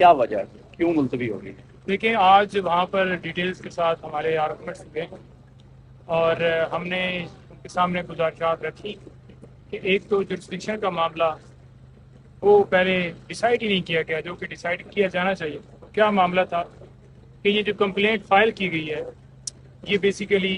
کیا وجہ ہے، کیوں ملتوی ہوگی؟ دیکھیں، آج وہاں پر ڈیٹیلز کے ساتھ ہمارے آرگومنٹس ہوئے اور ہم نے ان کے سامنے گزارشات رکھی کہ ایک تو جورسڈکشن کا معاملہ وہ پہلے ڈیسائیڈ ہی نہیں کیا گیا جو کہ ڈیسائیڈ کیا جانا چاہیے۔ کیا معاملہ تھا کہ یہ جو کمپلینٹ فائل کی گئی ہے یہ بیسیکلی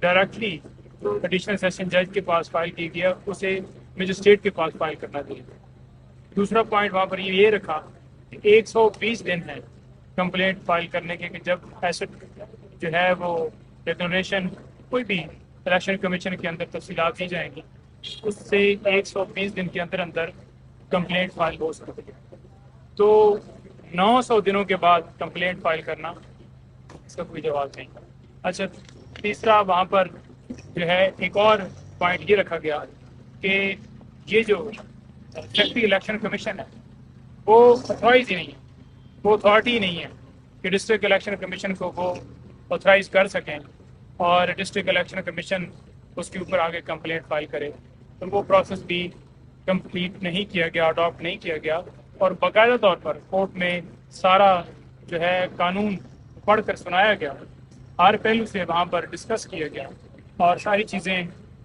ڈائریکٹلی ایڈیشنل سیشن جج کے پاس فائل کی گیا، اسے مجسٹریٹ کے پاس فائل کرنا چاہیے۔ دوسرا پوائنٹ وہاں پر یہ رکھا کہ 120 دن ہے کمپلینٹ فائل کرنے کے، کہ جب ایسٹ جو ہے وہ ڈیکلریشن کوئی بھی الیکشن کمیشن کے اندر تفصیلات دی جائیں گی اس سے 120 دن کے اندر اندر کمپلینٹ فائل ہو سکتی ہے۔ تو 900 دنوں کے بعد کمپلینٹ فائل کرنا اس کا کوئی جواز نہیں۔ اچھا، تیسرا وہاں پر جو ہے ایک اور پوائنٹ یہ رکھا گیا کہ یہ جو سیکٹری الیکشن کمیشن ہے وہ اتھرائز ہی نہیں ہے، وہ اتھارٹی ہی نہیں ہے کہ ڈسٹرکٹ الیکشن کمیشن کو وہ اتھرائز کر سکیں اور ڈسٹرکٹ الیکشن کمیشن اس کے اوپر آگے کمپلینٹ فائل کرے۔ تو وہ پروسیس بھی کمپلیٹ نہیں کیا گیا، اڈاپٹ نہیں کیا گیا، اور باقاعدہ طور پر کورٹ میں سارا جو ہے قانون پڑھ کر سنایا گیا، ہر پہلو سے وہاں پر ڈسکس کیا گیا اور ساری چیزیں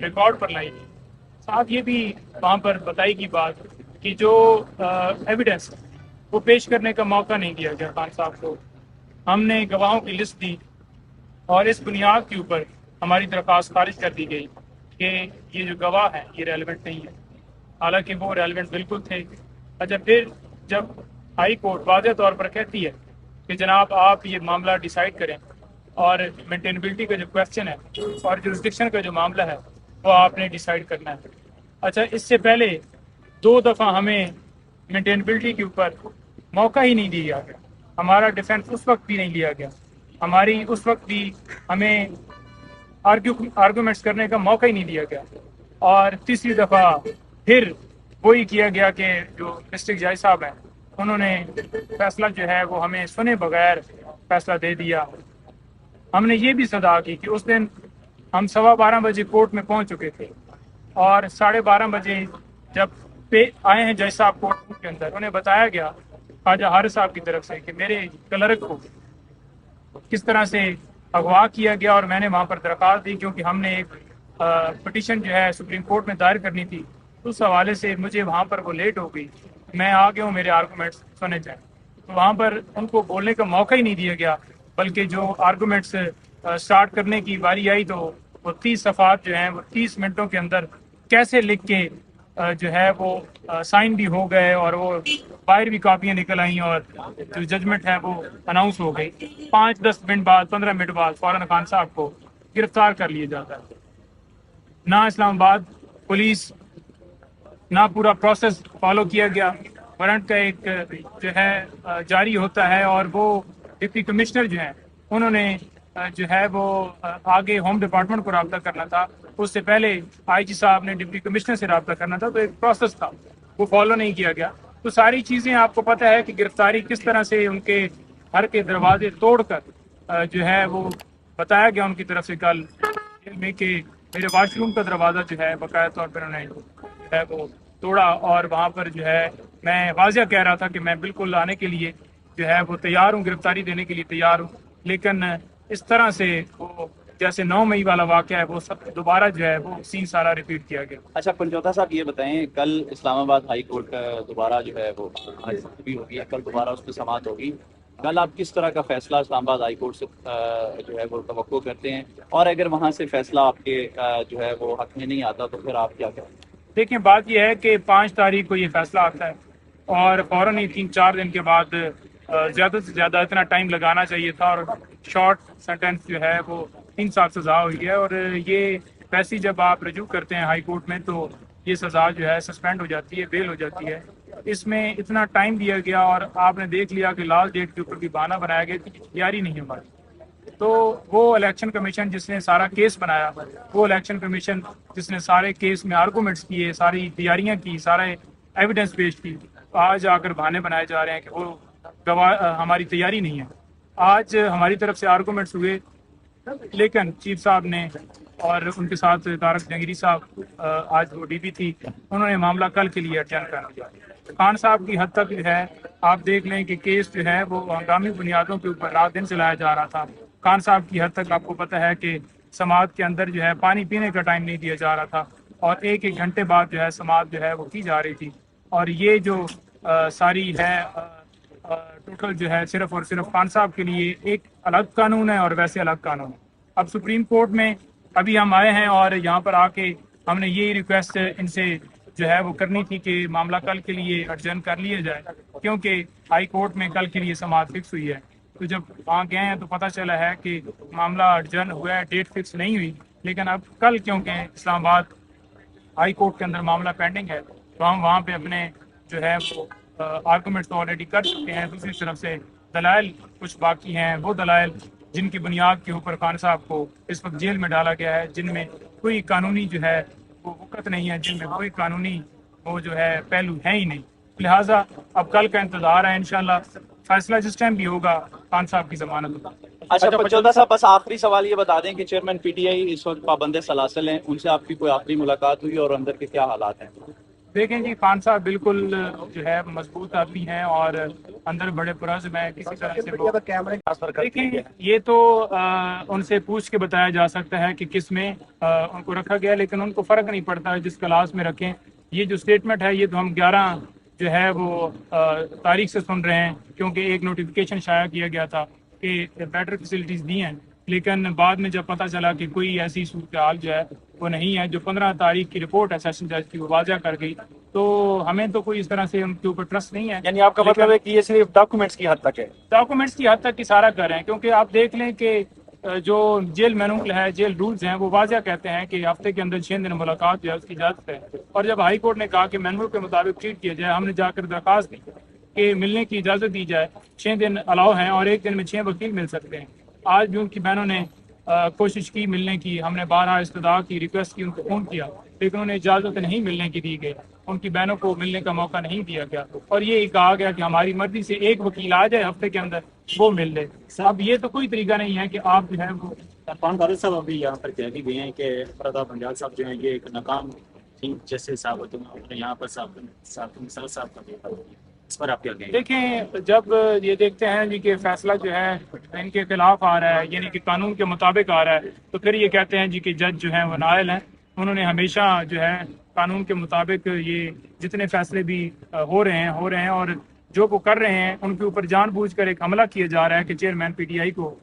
ریکارڈ پر لائی گئی۔ ساتھ یہ بھی وہاں پر بتائی گئی بات کہ جو ایویڈنس وہ پیش کرنے کا موقع نہیں دیا گیا خان صاحب کو۔ ہم نے گواہوں کی لسٹ دی اور اس بنیاد کے اوپر ہماری درخواست خارج کر دی گئی کہ یہ جو گواہ ہیں یہ ریلیونٹ نہیں ہے، حالانکہ وہ ریلیونٹ بالکل تھے۔ اچھا، پھر جب ہائی کورٹ واضح طور پر کہتی ہے کہ جناب آپ یہ معاملہ ڈیسائیڈ کریں اور مینٹینیبلٹی کا جو کویسچن ہے اور جورسڈکشن کا جو معاملہ ہے وہ آپ نے ڈیسائیڈ کرنا ہے۔ اچھا، اس سے پہلے 2 دفعہ ہمیں مینٹینیبلٹی کے اوپر موقع ہی نہیں دیا گیا، ہمارا ڈیفینس اس وقت بھی نہیں لیا گیا، ہماری اس وقت بھی ہمیں آرگومنٹس کرنے کا موقع ہی نہیں دیا گیا، اور تیسری دفعہ پھر وہی کیا گیا کہ جو ڈسٹرکٹ جج صاحب ہیں انہوں نے فیصلہ جو ہے وہ ہمیں سنے بغیر فیصلہ دے دیا۔ ہم نے یہ بھی صدا کی کہ اس دن ہم 12:15 بجے کورٹ میں پہنچ چکے تھے اور 12:30 بجے جب آئے ہیں جج صاحب کورٹ کے اندر، انہیں بتایا گیا خواجہ حارث صاحب کی طرف سے کہ میرے کلرک کو کس طرح سے اغوا کیا گیا، اور میں نے وہاں پر درخواست دی کیونکہ ہم نے ایک پٹیشن جو ہے سپریم کورٹ میں دائر کرنی تھی، اس حوالے سے مجھے وہاں پر وہ لیٹ ہو گئی، میں آ گیا ہوں، میرے آرگومنٹس سنے جائیں۔ تو وہاں پر ان کو بولنے کا موقع ہی نہیں دیا گیا، بلکہ جو آرگومنٹس سٹارٹ کرنے کی باری آئی تو وہ 30 صفحات جو ہیں وہ 30 منٹوں کے اندر کیسے لکھ کے جو ہے وہ سائن بھی ہو گئے اور وہ باہر بھی کاپیاں نکل آئیں اور جو ججمنٹ ہے وہ اناؤنس ہو گئی۔ 5-10 منٹ بعد 15 منٹ بعد فوراً خان صاحب کو گرفتار کر لیا جاتا ہے۔ نہ اسلام آباد پولیس نہ پورا پروسیس فالو کیا گیا، وارنٹ کا ایک جو ہے جاری ہوتا ہے اور وہ ڈپٹی کمشنر جو ہیں انہوں نے جو ہے وہ آگے ہوم ڈپارٹمنٹ کو رابطہ کرنا تھا، اس سے پہلے آئی جی صاحب نے ڈپٹی کمشنر سے رابطہ کرنا تھا، تو ایک پروسیس تھا وہ فالو نہیں کیا گیا۔ تو ساری چیزیں آپ کو پتہ ہے کہ گرفتاری کس طرح سے ان کے گھر کے دروازے توڑ کر جو ہے وہ بتایا گیا ان کی طرف سے کل میں کہ میرے واش روم کا دروازہ جو ہے باقاعدہ طور پر انہوں نے جو ہے وہ توڑا، اور وہاں پر جو ہے میں واضح کہہ رہا تھا کہ میں بالکل آنے کے لیے جو ہے وہ تیار ہوں، گرفتاری دینے کے لیے تیار ہوں، لیکن اس طرح سے وہ جیسے 9 مئی والا واقعہ ہے وہ سب دوبارہ جو ہے وہ سین سارا ریپیٹ کیا گیا۔ اچھا پنجوتا صاحب یہ بتائیں، کل اسلام آباد ہائی کورٹ کا دوبارہ جو ہے وہ بھی ہوگی، کل دوبارہ اس کی سماعت ہوگی، کل آپ کس طرح کا فیصلہ اسلام آباد ہائی کورٹ سے جو ہے وہ توقع کرتے ہیں، اور اگر وہاں سے فیصلہ آپ کے جو ہے وہ حق میں نہیں آتا تو پھر آپ کیا کریں؟ دیکھیں، بات یہ ہے کہ 5 تاریخ کو یہ فیصلہ آتا ہے اور فوراً ہی 3-4 دن کے بعد زیادہ سے زیادہ اتنا ٹائم لگانا چاہیے تھا، اور شارٹ سینٹینس جو ہے وہ 3 سال سزا ہوئی ہے، اور یہ ویسے جب آپ رجوع کرتے ہیں ہائی کورٹ میں تو یہ سزا جو ہے سسپینڈ ہو جاتی ہے، بیل ہو جاتی ہے۔ اس میں اتنا ٹائم دیا گیا اور آپ نے دیکھ لیا کہ لاسٹ ڈیٹ کے اوپر بھی بہانہ بنایا گیا کہ تیاری نہیں ہماری، تو وہ الیکشن کمیشن جس نے سارا کیس بنایا، وہ الیکشن کمیشن جس نے سارے کیس میں آرگومنٹس کیے، ساری تیاریاں کی، سارے ایویڈنس پیش کی، آج آ کر بہانے بنائے جا رہے ہیں کہ وہ ہماری تیاری نہیں ہے۔ آج ہماری طرف سے آرگومنٹس ہوئے، لیکن چیف صاحب نے اور ان کے ساتھ طارق جہانگیری صاحب آج وہ ڈی پی تھی، انہوں نے معاملہ کل کے لیے ایڈجرن کر دیا۔ خان صاحب کی حد تک جو ہے آپ دیکھ لیں کہ کیس جو ہے وہ ہنگامی بنیادوں کے اوپر رات دن چلایا جا رہا تھا. خان صاحب کی حد تک آپ کو پتہ ہے کہ سماعت کے اندر جو ہے پانی پینے کا ٹائم نہیں دیا جا رہا تھا, اور ایک ایک گھنٹے بعد جو ہے سماعت جو ہے وہ کی جا رہی تھی. اور یہ جو ساری ہے ٹوٹل جو ہے صرف اور صرف خان صاحب کے لیے ایک الگ قانون ہے اور ویسے الگ قانون ہے. اب سپریم کورٹ میں ابھی ہم آئے ہیں اور یہاں پر آ کے ہم نے یہ ریکویسٹ ان سے جو ہے وہ کرنی تھی کہ معاملہ کل کے لیے ایڈجرن کر لیا جائے, کیونکہ ہائی کورٹ میں کل کے لیے سماعت فکس ہوئی ہے. تو جب وہاں گئے ہیں تو پتہ چلا ہے کہ معاملہ ایڈجرن ہوا ہے, ڈیٹ فکس نہیں ہوئی. لیکن اب کل کیونکہ اسلام آباد ہائی کورٹ کے اندر معاملہ پینڈنگ ہے تو ہم وہاں پہ اپنے جو ہے وہ آرگومنٹس تو آلریڈی کر چکے ہیں. دوسری طرف سے دلائل کچھ باقی ہیں, وہ دلائل جن کی بنیاد کے اوپر خان صاحب کو اس وقت جیل میں ڈالا گیا ہے, جن میں کوئی قانونی جو ہے وہ وقت نہیں ہے, جن میں کوئی قانونی وہ جو ہے پہلو ہے ہی نہیں. لہٰذا اب کل کا انتظار ہے, انشاءاللہ فیصلہ جس ٹائم بھی ہوگا خان صاحب کی ضمانت ہوگا. اچھا پنچودا صاحب, بس آخری سوال یہ بتا دیں کہ چیئرمین پی ٹی آئی اس وقت پابند سلاسل ہیں, ان سے آپ کی کوئی آخری ملاقات ہوئی اور اندر کے کیا حالات ہیں؟ دیکھیں جی, خان صاحب بالکل جو ہے مضبوط آدمی ہیں اور اندر بڑے پرعزم ہیں. کسی طرح سے وہ دیکھیں, یہ تو ان سے پوچھ کے بتایا جا سکتا ہے کہ کس میں ان کو رکھا گیا, لیکن ان کو فرق نہیں پڑتا جس کلاس میں رکھیں. یہ جو اسٹیٹمنٹ ہے یہ تو ہم 11 جو ہے وہ تاریخ سے سن رہے ہیں, کیونکہ ایک نوٹیفیکیشن شائع کیا گیا تھا کہ بیٹر فیسلٹیز دی ہیں, لیکن بعد میں جب پتہ چلا کہ کوئی ایسی صورتحال جو ہے وہ نہیں ہے, جو 15 تاریخ کی رپورٹ ہے سیشن جج کی وہ واضح کر گئی, تو ہمیں تو کوئی اس طرح سے ان کے اوپر ٹرسٹ نہیں ہے. یعنی آپ کا مطلب ہے کہ یہ صرف ڈاکومنٹس کی حد تک ہے؟ ڈاکومنٹس کی حد تک اشارہ کر رہے ہیں, کیونکہ آپ دیکھ لیں کہ جو جیل مینول ہے, جیل رولز ہیں, وہ واضح کہتے ہیں کہ ہفتے کے اندر 6 دن ملاقات جو ہے اس کی اجازت ہے. اور جب ہائی کورٹ نے کہا کہ مینول کے مطابق ٹریٹ کیا جائے, ہم نے جا کر درخواست دی کہ ملنے کی اجازت دی جائے. 6 دن الاؤ ہیں اور ایک دن میں 6 وکیل مل سکتے ہیں. آج بھی ان کی بہنوں نے کوشش کی ملنے کی, ہم نے 12 استدعا کی, ریکویسٹ کی, ان کو فون کیا, لیکن انہیں اجازت نہیں ملنے کی دی گئی. ان کی بہنوں کو ملنے کا موقع نہیں دیا گیا, اور یہ کہا گیا کہ ہماری مرضی سے ایک وکیل آ جائے ہفتے کے اندر, وہ مل لے. اب یہ تو کوئی طریقہ نہیں ہے کہ آپ جو ہے وہ عرفان بارود صاحب ابھی یہاں پر کہہ بھی گئے ہیں کہ فردا بنجال صاحب جو ہیں یہ ایک ناکام تھنک جیسے ثابت ہوئے, یہاں پر صاحب کا دیکھا, اس پر آپ کیا کہیں؟ دیکھیں, جب یہ دیکھتے ہیں جی کہ فیصلہ جو ہے ان کے خلاف آ رہا ہے, یعنی کہ قانون کے مطابق آ رہا ہے, تو پھر یہ کہتے ہیں جی کہ جج جو ہیں وہ نائل ہیں. انہوں نے ہمیشہ جو ہے قانون کے مطابق یہ جتنے فیصلے بھی ہو رہے ہیں اور جو وہ کر رہے ہیں ان کے اوپر جان بوجھ کر ایک حملہ کیا جا رہا ہے کہ چیئرمین پی ٹی آئی کو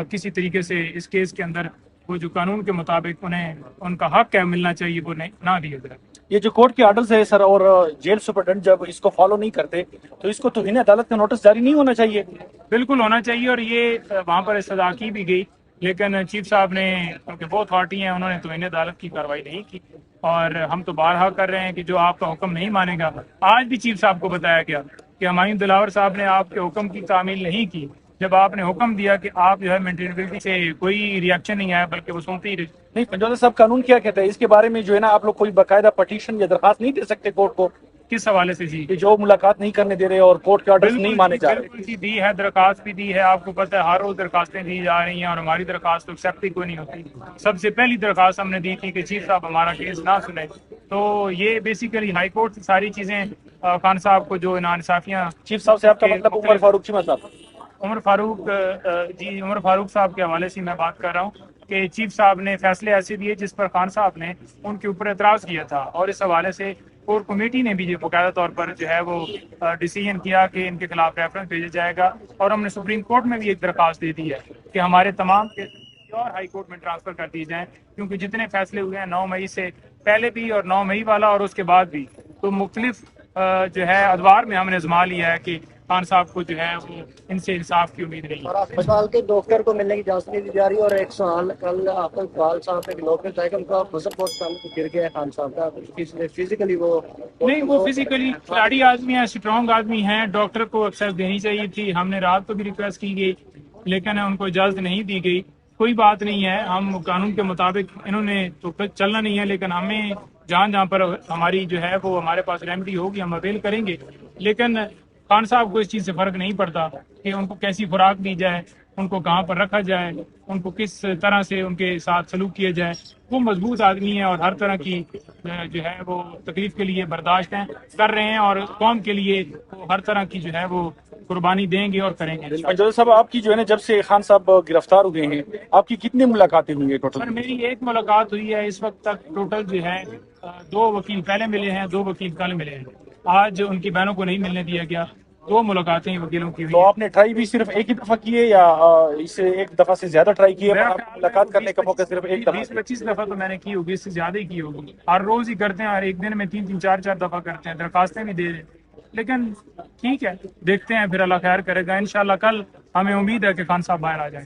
کسی طریقے سے اس کیس کے اندر وہ جو قانون کے مطابق انہیں ان کا حق ہے ملنا چاہیے وہ نہ دیا جائے. یہ جو کورٹ کے آرڈرز ہے سر, اور جیل سپرڈنٹ جب اس کو فالو نہیں کرتے تو اس کو توہین عدالت کا نوٹس جاری نہیں ہونا چاہیے؟ بالکل ہونا چاہیے, اور یہ وہاں پر استدعا کی بھی گئی, لیکن چیف صاحب نے, کیونکہ وہ اتھارٹی ہیں, انہوں نے توہین عدالت کی کارروائی نہیں کی. اور ہم تو بارہا کر رہے ہیں کہ جو آپ کا حکم نہیں مانے گا, آج بھی چیف صاحب کو بتایا گیا کہ ہمایوں دلاور صاحب نے آپ کے حکم کی تعمیل نہیں کی. جب آپ نے حکم دیا کہ آپ جو ہے مینٹینیبلٹی سے کوئی ریئیکشن نہیں آیا بلکہ وہ سنتی رہی. نہیں, پنجودا صاحب قانون کیا کہتا ہے اس کے بارے میں جو ہے نا, آپ لوگ کوئی باقاعدہ پٹیشن یا درخواست نہیں دے سکتے کورٹ کو کس حوالے سے جی؟ کہ جو ملاقات نہیں کرنے دے رہے اور کورٹ کے آرڈرز نہیں مانے جا رہے؟ بالکل جی, دی ہے, درخواست بھی دی ہے. آپ کو پتہ ہے ہر روز درخواستیں دی جا رہی ہیں, اور ہماری درخواست تو ایکسیپٹ ہی کوئی نہیں ہوتی. سب سے پہلی درخواست ہم نے دی تھی کہ چیف صاحب ہمارا کیس نہ سنیں. تو یہ بیسیکلی ہائی کورٹ سے ساری چیزیں خان صاحب کو جو ناانصافیاں, چیف صاحب سے آپ کا مطلب عمر فاروق چیمہ صاحب؟ عمر فاروق صاحب کے حوالے سے میں بات کر رہا ہوں کہ چیف صاحب نے فیصلے ایسے دیے جس پر خان صاحب نے ان کے اوپر اعتراض کیا تھا, اور اس حوالے سے کور کمیٹی نے بھی باقاعدہ طور پر جو ہے وہ ڈیسیژن کیا کہ ان کے خلاف ریفرنس بھیجا جائے گا. اور ہم نے سپریم کورٹ میں بھی ایک درخواست دے دی ہے کہ ہمارے تمام اور ہائی کورٹ میں ٹرانسفر کر دی جائیں, کیونکہ جتنے فیصلے ہوئے ہیں 9 مئی سے پہلے بھی اور 9 مئی والا اور اس کے بعد بھی, تو مختلف جو ہے ادوار میں ہم نے آزما لیا ہے کہ خان صاحب کو جو ہے وہ ان سے انصاف کی امید رہی. اور آپ سوال کے ڈاکٹر کو ملنے کی اجازت نہیں دی جا رہی, اور ایک سوال کل آپ کا اقبال صاحب نے لوکل ٹائگن کا فضل بہت گر گیا ہے خان صاحب کا, فزیکلی وہ نہیں, وہ فزیکلی کھلاڑی آدمی ہیں, اسٹرانگ آدمی ہیں, ڈاکٹر کو ایکسیس دینی چاہیے تھی. ہم نے رات کو بھی ریکویسٹ کی گئی لیکن ان کو اجازت نہیں دی گئی. کوئی بات نہیں ہے, ہم قانون کے مطابق انہوں نے تو چلنا نہیں ہے, لیکن ہمیں جہاں پر ہماری جو ہے وہ ہمارے پاس ریمیڈی ہوگی ہم اویل کریں گے. لیکن خان صاحب کو اس چیز سے فرق نہیں پڑتا کہ ان کو کیسی خوراک دی جائے, ان کو کہاں پر رکھا جائے، ان کو کس طرح سے ان کے ساتھ سلوک کیا جائے. وہ مضبوط آدمی ہیں اور ہر طرح کی جو ہے وہ تکلیف کے لیے برداشت ہیں، کر رہے ہیں، اور قوم کے لیے وہ ہر طرح کی جو ہے وہ قربانی دیں گے اور کریں گے. جوزف صاحب، آپ کی جو ہے نا جب سے خان صاحب گرفتار ہوئے ہیں، آپ کی کتنی ملاقاتیں ہوئی ہیں سر ٹوٹل؟ میری ایک ملاقات ہوئی ہے اس وقت تک. ٹوٹل جو ہے 2 وکیل پہلے ملے ہیں، 2 وکیل کل ملے ہیں. آج ان کی بہنوں کو نہیں ملنے دیا گیا. 2 ملاقاتیں وکیلوں کی ہوئی تو ہیں. آپ نے ٹرائی بھی صرف ایک ہی دفعہ کی ہے یا اس سے ایک دفعہ سے زیادہ ٹرائی کی ہے؟ آپ ملاقات کرنے کا موقع صرف ایک دفعہ 20-25 دفعہ تو میں نے کی ہوگی، اس سے زیادہ ہی کی ہوگی. ہر روز ہی کرتے ہیں، ہر ایک دن میں 3-3 4-4 دفعہ کرتے ہیں، درخواستیں بھی دے رہے ہیں. لیکن ٹھیک ہے، دیکھتے ہیں، پھر اللہ خیر کرے گا. انشاءاللہ کل ہمیں امید ہے کہ خان صاحب باہر آ جائیں.